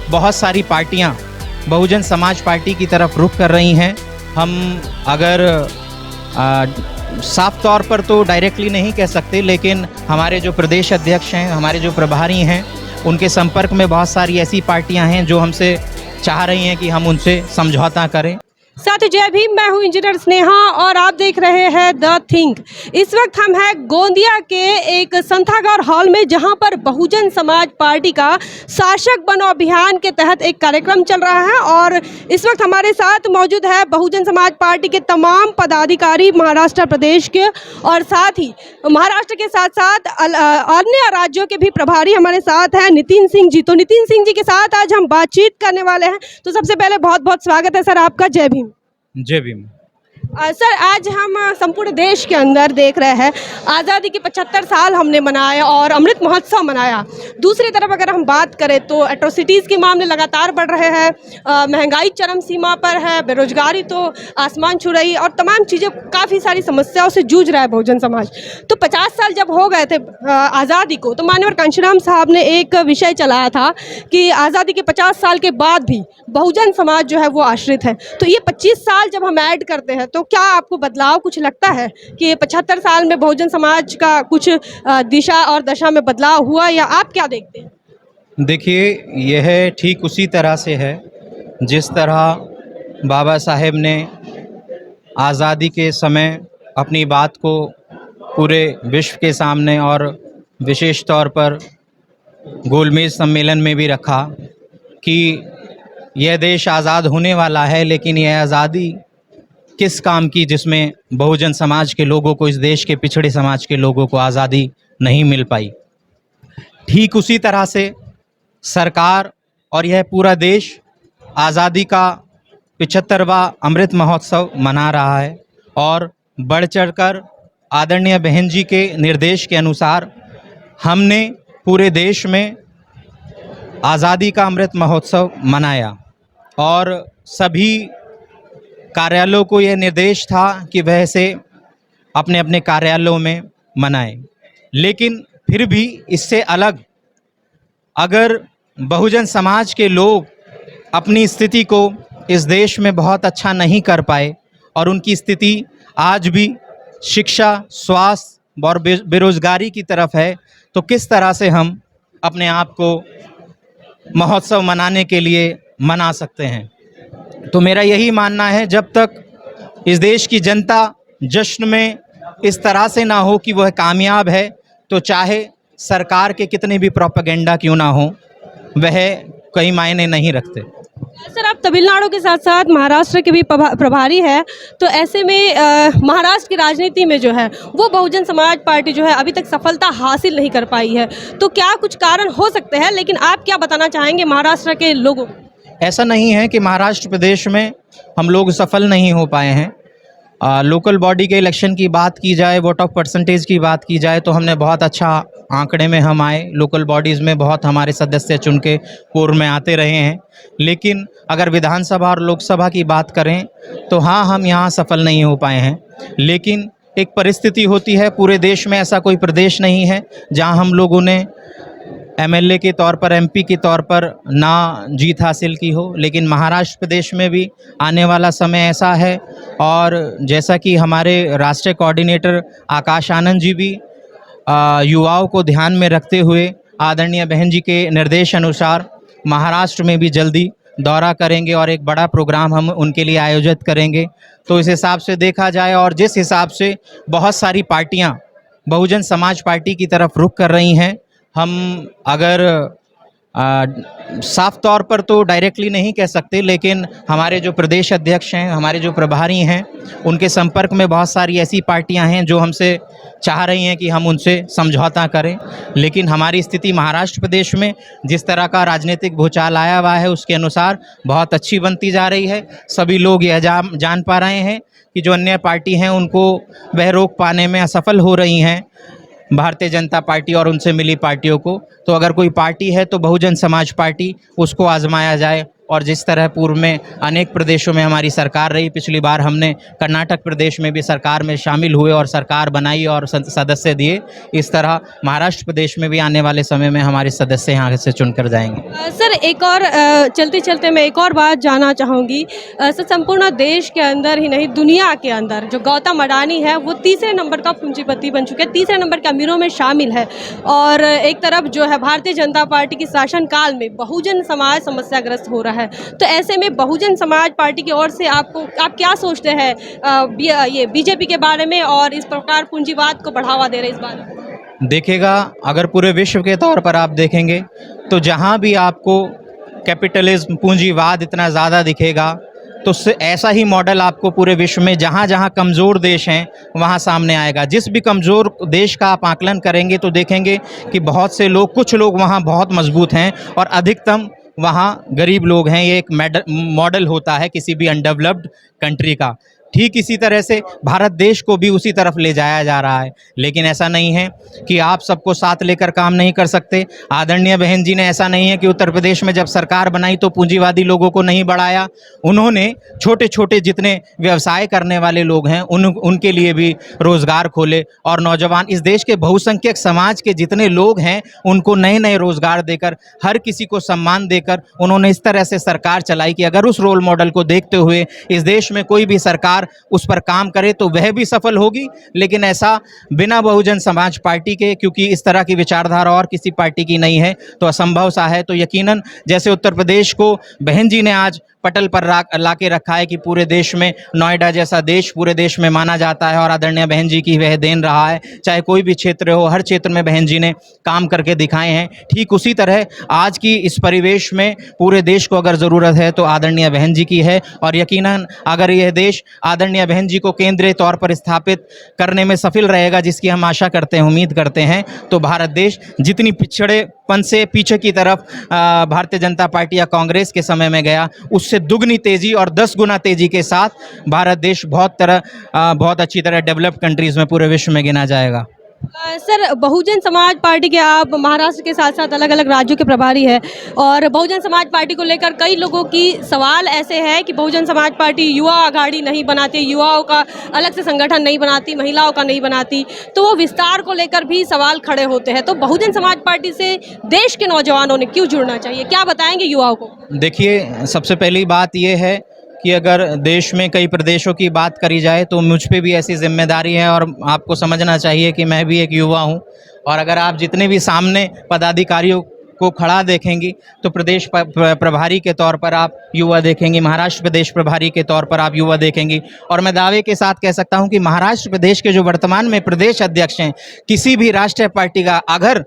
बहुत सारी पार्टियां बहुजन समाज पार्टी की तरफ रुख कर रही हैं। हम अगर साफ तौर पर तो डायरेक्टली नहीं कह सकते, लेकिन हमारे जो प्रदेश अध्यक्ष हैं, हमारे जो प्रभारी हैं, उनके संपर्क में बहुत सारी ऐसी पार्टियां हैं जो हमसे चाह रही हैं कि हम उनसे समझौता करें। साथ जय भीम, मैं हूँ इंजीनियर स्नेहा और आप देख रहे हैं द थिंक। इस वक्त हम हैं गोंदिया के एक संथागार हॉल में, जहां पर बहुजन समाज पार्टी का शासक बनो अभियान के तहत एक कार्यक्रम चल रहा है। और इस वक्त हमारे साथ मौजूद है बहुजन समाज पार्टी के तमाम पदाधिकारी महाराष्ट्र प्रदेश के, और साथ ही महाराष्ट्र के साथ साथ अन्य राज्यों के भी प्रभारी हमारे साथ हैं, नितिन सिंह जी। तो नितिन सिंह जी के साथ आज हम बातचीत करने वाले हैं। तो सबसे पहले बहुत बहुत स्वागत है सर आपका। जय भीम। जय भीम। सर, आज हम संपूर्ण देश के अंदर देख रहे हैं आज़ादी के 75 साल हमने मनाए और अमृत महोत्सव मनाया। दूसरी तरफ अगर हम बात करें तो एट्रोसिटीज़ के मामले लगातार बढ़ रहे हैं, महंगाई चरम सीमा पर है, बेरोजगारी तो आसमान छू रही, और तमाम चीज़ें, काफ़ी सारी समस्याओं से जूझ रहा है बहुजन समाज। तो 50 साल जब हो गए थे आज़ादी को, तो माननीय कांशीराम साहब ने एक विषय चलाया था कि आज़ादी के 50 साल के बाद भी बहुजन समाज जो है वो आश्रित है। तो ये 25 साल जब हम ऐड करते हैं तो क्या आपको बदलाव कुछ लगता है कि ये 75 साल में बहुजन समाज का कुछ दिशा और दशा में बदलाव हुआ, या आप क्या देखते हैं? देखिए, यह ठीक उसी तरह से है जिस तरह बाबा साहेब ने आज़ादी के समय अपनी बात को पूरे विश्व के सामने और विशेष तौर पर गोलमेज सम्मेलन में भी रखा कि यह देश आज़ाद होने वाला है, लेकिन यह आज़ादी किस काम की जिसमें बहुजन समाज के लोगों को, इस देश के पिछड़े समाज के लोगों को आज़ादी नहीं मिल पाई। ठीक उसी तरह से सरकार और यह पूरा देश आज़ादी का 75वां अमृत महोत्सव मना रहा है, और बढ़ चढ़कर आदरणीय बहन जी के निर्देश के अनुसार हमने पूरे देश में आज़ादी का अमृत महोत्सव मनाया। और सभी कार्यालयों को यह निर्देश था कि वह इसे अपने अपने कार्यालयों में मनाएं। लेकिन फिर भी इससे अलग अगर बहुजन समाज के लोग अपनी स्थिति को इस देश में बहुत अच्छा नहीं कर पाए, और उनकी स्थिति आज भी शिक्षा, स्वास्थ्य और बेरोजगारी की तरफ है, तो किस तरह से हम अपने आप को महोत्सव मनाने के लिए मना सकते हैं? तो मेरा यही मानना है, जब तक इस देश की जनता जश्न में इस तरह से ना हो कि वह कामयाब है, तो चाहे सरकार के कितने भी प्रोपेगेंडा क्यों ना हो, वह कई मायने नहीं रखते। सर, आप तमिलनाडु के साथ साथ महाराष्ट्र के भी प्रभारी हैं, तो ऐसे में महाराष्ट्र की राजनीति में जो है वो बहुजन समाज पार्टी जो है अभी तक सफलता हासिल नहीं कर पाई है। तो क्या कुछ कारण हो सकते हैं, लेकिन आप क्या बताना चाहेंगे महाराष्ट्र के लोगों को? ऐसा नहीं है कि महाराष्ट्र प्रदेश में हम लोग सफल नहीं हो पाए हैं। लोकल बॉडी के इलेक्शन की बात की जाए, वोट ऑफ परसेंटेज की बात की जाए, तो हमने बहुत अच्छा आंकड़े में हम आए। लोकल बॉडीज़ में बहुत हमारे सदस्य चुन के पूर्व में आते रहे हैं। लेकिन अगर विधानसभा और लोकसभा की बात करें तो हाँ, हम यहाँ सफल नहीं हो पाए हैं। लेकिन एक परिस्थिति होती है, पूरे देश में ऐसा कोई प्रदेश नहीं है जहाँ हम लोगों ने एमएलए के तौर पर, एमपी के तौर पर ना जीत हासिल की हो। लेकिन महाराष्ट्र प्रदेश में भी आने वाला समय ऐसा है, और जैसा कि हमारे राष्ट्रीय कोऑर्डिनेटर आकाश आनंद जी भी युवाओं को ध्यान में रखते हुए आदरणीय बहन जी के निर्देश अनुसार महाराष्ट्र में भी जल्दी दौरा करेंगे और एक बड़ा प्रोग्राम हम उनके लिए आयोजित करेंगे। तो इस हिसाब से देखा जाए, और जिस हिसाब से बहुत सारी पार्टियां बहुजन समाज पार्टी की तरफ रुख कर रही हैं, हम अगर साफ तौर पर तो डायरेक्टली नहीं कह सकते, लेकिन हमारे जो प्रदेश अध्यक्ष हैं, हमारे जो प्रभारी हैं, उनके संपर्क में बहुत सारी ऐसी पार्टियां हैं जो हमसे चाह रही हैं कि हम उनसे समझौता करें। लेकिन हमारी स्थिति महाराष्ट्र प्रदेश में जिस तरह का राजनीतिक भूचाल आया हुआ है, उसके अनुसार बहुत अच्छी बनती जा रही है। सभी लोग यह जान पा रहे हैं कि जो अन्य पार्टी हैं उनको वह रोक पाने में असफल हो रही हैं, भारतीय जनता पार्टी और उनसे मिली पार्टियों को। तो अगर कोई पार्टी है तो बहुजन समाज पार्टी, उसको आजमाया जाए और जिस तरह पूर्व में अनेक प्रदेशों में हमारी सरकार रही, पिछली बार हमने कर्नाटक प्रदेश में भी सरकार में शामिल हुए और सरकार बनाई और सदस्य दिए, इस तरह महाराष्ट्र प्रदेश में भी आने वाले समय में हमारे सदस्य यहाँ से चुनकर जाएंगे। सर एक और चलते चलते मैं एक और बात जानना चाहूँगी। सर संपूर्ण देश के अंदर ही नहीं दुनिया के अंदर जो गौतम अडानी है वो तीसरे नंबर का पूंजीपति बन चुके हैं, तीसरे नंबर के अमीरों में शामिल है। और एक तरफ जो है भारतीय जनता पार्टी की शासनकाल में बहुजन समाज समस्याग्रस्त हो रहा है, तो ऐसे में बहुजन समाज पार्टी की ओर से आप क्या सोचते हैं ये बीजेपी के बारे में और इस प्रकार पूंजीवाद को बढ़ावा दे रहे इस बारे में? देखिएगा, अगर पूरे विश्व के तौर पर आप देखेंगे तो जहाँ भी आपको कैपिटलिज्म पूंजीवाद इतना ज़्यादा दिखेगा तो ऐसा ही मॉडल आपको पूरे विश्व में जहाँ जहाँ कमज़ोर देश हैं वहाँ सामने आएगा। जिस भी कमज़ोर देश का आप आकलन करेंगे तो देखेंगे कि बहुत से लोग, कुछ लोग वहाँ बहुत मजबूत हैं और अधिकतम वहाँ गरीब लोग हैं। ये एक मॉडल होता है किसी भी अनडेवलप्ड कंट्री का। ठीक इसी तरह से भारत देश को भी उसी तरफ ले जाया जा रहा है, लेकिन ऐसा नहीं है कि आप सबको साथ लेकर काम नहीं कर सकते। आदरणीय बहन जी ने ऐसा नहीं है कि उत्तर प्रदेश में जब सरकार बनाई तो पूंजीवादी लोगों को नहीं बढ़ाया, उन्होंने छोटे छोटे जितने व्यवसाय करने वाले लोग हैं उनके लिए भी रोज़गार खोले और नौजवान, इस देश के बहुसंख्यक समाज के जितने लोग हैं उनको नए नए रोज़गार देकर, हर किसी को सम्मान देकर उन्होंने इस तरह से सरकार चलाई कि अगर उस रोल मॉडल को देखते हुए इस देश में कोई भी सरकार उस पर काम करे तो वह भी सफल होगी। लेकिन ऐसा बिना बहुजन समाज पार्टी के, क्योंकि इस तरह की विचारधारा और किसी पार्टी की नहीं है, तो असंभव सा है। तो यकीनन जैसे उत्तर प्रदेश को बहन जी ने आज पटल पर ला के रखा है कि पूरे देश में नोएडा जैसा देश पूरे देश में माना जाता है और आदरणीय बहन जी की वह देन रहा है। चाहे कोई भी क्षेत्र हो, हर क्षेत्र में बहन जी ने काम करके दिखाए हैं। ठीक उसी तरह आज की इस परिवेश में पूरे देश को अगर ज़रूरत है तो आदरणीय बहन जी की है। और यकीनन अगर यह देश आदरणीय बहन जी को केंद्रीय तौर पर स्थापित करने में सफल रहेगा, जिसकी हम आशा करते हैं, उम्मीद करते हैं, तो भारत देश जितनी पिछड़ेपन से पीछे की तरफ भारतीय जनता पार्टी या कांग्रेस के समय में गया, उससे दुगनी तेजी और 10 गुना तेजी के साथ भारत देश बहुत अच्छी तरह डेवलप्ड कंट्रीज में पूरे विश्व में गिना जाएगा। सर बहुजन समाज पार्टी के आप महाराष्ट्र के साथ साथ अलग अलग राज्यों के प्रभारी हैं और बहुजन समाज पार्टी को लेकर कई लोगों की सवाल ऐसे है कि बहुजन समाज पार्टी युवा आघाड़ी नहीं बनाती, युवाओं का अलग से संगठन नहीं बनाती, महिलाओं का नहीं बनाती, तो वो विस्तार को लेकर भी सवाल खड़े होते हैं। तो बहुजन समाज पार्टी से देश के नौजवानों ने क्यों जुड़ना चाहिए, क्या बताएंगे युवाओं को? देखिए, सबसे पहली बात यह है कि अगर देश में कई प्रदेशों की बात करी जाए तो मुझ पे भी ऐसी जिम्मेदारी है और आपको समझना चाहिए कि मैं भी एक युवा हूं। और अगर आप जितने भी सामने पदाधिकारियों को खड़ा देखेंगी तो प्रदेश प्रभारी के तौर पर आप युवा देखेंगी, महाराष्ट्र प्रदेश प्रभारी के तौर पर आप युवा देखेंगी। और मैं दावे के साथ कह सकता हूं कि महाराष्ट्र प्रदेश के जो वर्तमान में प्रदेश अध्यक्ष हैं, किसी भी राष्ट्रीय पार्टी का अगर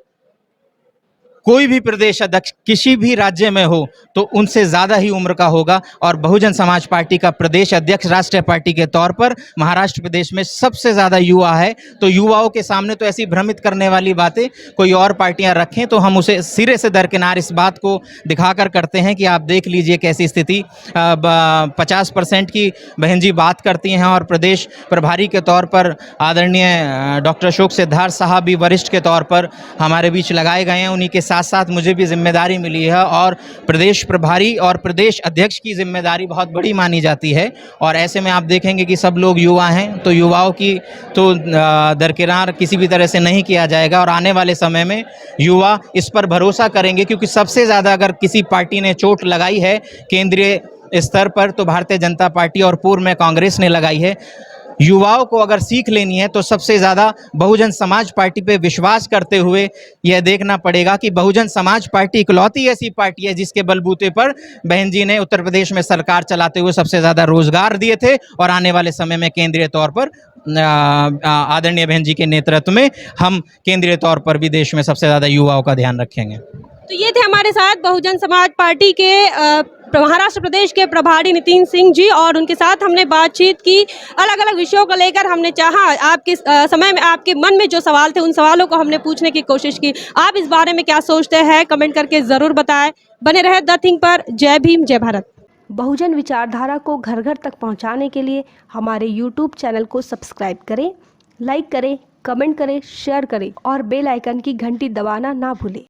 कोई भी प्रदेश अध्यक्ष किसी भी राज्य में हो तो उनसे ज़्यादा ही उम्र का होगा। और बहुजन समाज पार्टी का प्रदेश अध्यक्ष राष्ट्रीय पार्टी के तौर पर महाराष्ट्र प्रदेश में सबसे ज़्यादा युवा है। तो युवाओं के सामने तो ऐसी भ्रमित करने वाली बातें कोई और पार्टियां रखें तो हम उसे सिरे से दरकिनार इस बात को दिखाकर करते हैं कि आप देख लीजिए कैसी स्थिति। 50% की बहन जी बात करती हैं और प्रदेश प्रभारी के तौर पर आदरणीय डॉक्टर अशोक सिद्धार्थ साहब भी वरिष्ठ के तौर पर हमारे बीच लगाए गए हैं। उन्हीं के साथ साथ मुझे भी जिम्मेदारी मिली है और प्रदेश प्रभारी और प्रदेश अध्यक्ष की जिम्मेदारी बहुत बड़ी मानी जाती है। और ऐसे में आप देखेंगे कि सब लोग युवा हैं, तो युवाओं की तो दरकिनार किसी भी तरह से नहीं किया जाएगा। और आने वाले समय में युवा इस पर भरोसा करेंगे, क्योंकि सबसे ज़्यादा अगर किसी पार्टी ने चोट लगाई है केंद्रीय स्तर पर तो भारतीय जनता पार्टी और पूर्व में कांग्रेस ने लगाई है। युवाओं को अगर सीख लेनी है तो सबसे ज़्यादा बहुजन समाज पार्टी पे विश्वास करते हुए यह देखना पड़ेगा कि बहुजन समाज पार्टी इकलौती ऐसी पार्टी है जिसके बलबूते पर बहन जी ने उत्तर प्रदेश में सरकार चलाते हुए सबसे ज़्यादा रोजगार दिए थे। और आने वाले समय में केंद्रीय तौर पर आदरणीय बहन जी के नेतृत्व में हम केंद्रीय तौर पर भी देश में सबसे ज़्यादा युवाओं का ध्यान रखेंगे। तो ये थे हमारे साथ बहुजन समाज पार्टी के महाराष्ट्र प्रदेश के प्रभारी नितिन सिंह जी और उनके साथ हमने बातचीत की। अलग अलग विषयों को लेकर हमने चाहा आपके समय में आपके मन में जो सवाल थे उन सवालों को हमने पूछने की कोशिश की। आप इस बारे में क्या सोचते हैं कमेंट करके ज़रूर बताएं। बने रहे द थिंग पर। जय भीम, जय भारत। बहुजन विचारधारा को घर घर तक पहुंचाने के लिए हमारे YouTube चैनल को सब्सक्राइब करें, लाइक करें, कमेंट करें, शेयर करें और बेल आइकन की घंटी दबाना ना भूलें।